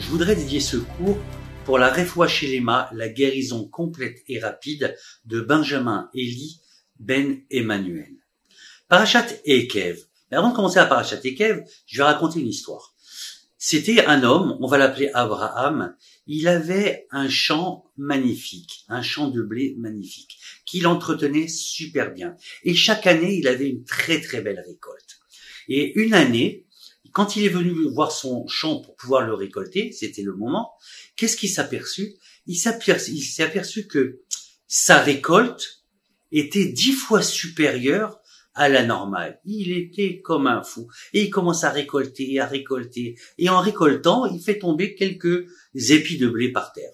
je voudrais dédier ce cours pour la Refoua Shelema, la guérison complète et rapide de Benjamin Eli Ben Emmanuel. Parashat Ekev. Mais avant de commencer à Parashat Ekev, je vais raconter une histoire. C'était un homme, on va l'appeler Abraham. Il avait un champ magnifique, un champ de blé magnifique, qu'il entretenait super bien. Et chaque année, il avait une très très belle récolte. Et une année, quand il est venu voir son champ pour pouvoir le récolter, c'était le moment, qu'est-ce qu'il s'est aperçu? Il s'est aperçu que sa récolte était 10 fois supérieure à la normale. Il était comme un fou. Et il commence à récolter, Et en récoltant, il fait tomber quelques épis de blé par terre.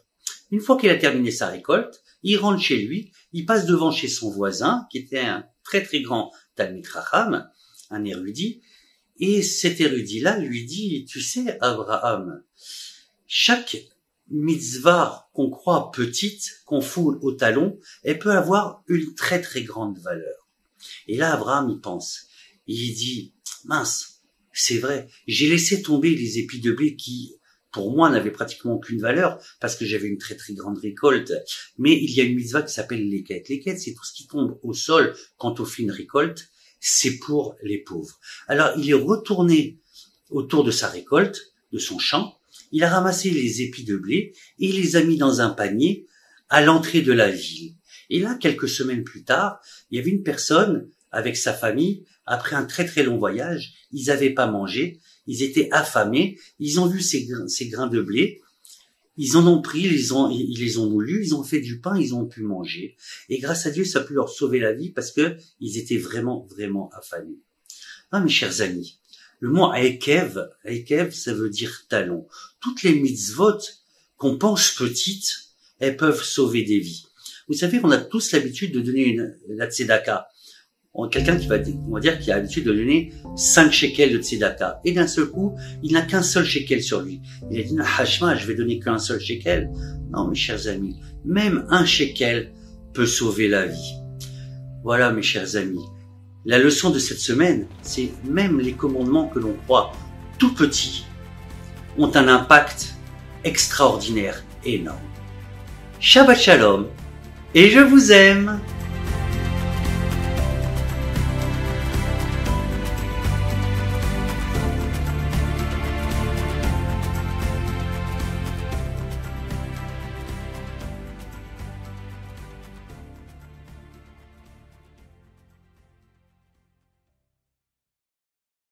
Une fois qu'il a terminé sa récolte, il rentre chez lui, il passe devant chez son voisin, qui était un très très grand Talmid Chacham, un érudit, et cet érudit-là lui dit, tu sais, Abraham, chaque mitzvah qu'on croit petite, qu'on foule au talon, elle peut avoir une très très grande valeur. Et là, Abraham, il pense. Il dit, mince, c'est vrai, j'ai laissé tomber les épis de blé qui, pour moi, n'avaient pratiquement aucune valeur parce que j'avais une très très grande récolte. Mais il y a une mitzvah qui s'appelle l'équette. L'équette, c'est tout ce qui tombe au sol quand on fait une récolte. C'est pour les pauvres. Alors, il est retourné autour de sa récolte, de son champ. Il a ramassé les épis de blé et il les a mis dans un panier à l'entrée de la ville. Et là, quelques semaines plus tard, il y avait une personne avec sa famille, après un très très long voyage, ils n'avaient pas mangé, ils étaient affamés, ils ont vu ces grains de blé, ils en ont pris, ils les ont moulus, ils ont fait du pain, ils ont pu manger. Et grâce à Dieu, ça a pu leur sauver la vie parce que ils étaient vraiment vraiment affamés. Ah, mes chers amis, le mot Ekev, ça veut dire talon. Toutes les mitzvot qu'on pense petites, elles peuvent sauver des vies. Vous savez, on a tous l'habitude de donner la tzedaka. Quelqu'un qui on va dire, qui a l'habitude de donner 5 shekels de tzedaka. Et d'un seul coup, il n'a qu'un seul shekel sur lui. Il a dit, hachma, je vais donner qu'un seul shekel. Non, mes chers amis, même un shekel peut sauver la vie. Voilà, mes chers amis. La leçon de cette semaine, c'est même les commandements que l'on croit tout petits ont un impact extraordinaire, énorme. Shabbat Shalom, et je vous aime!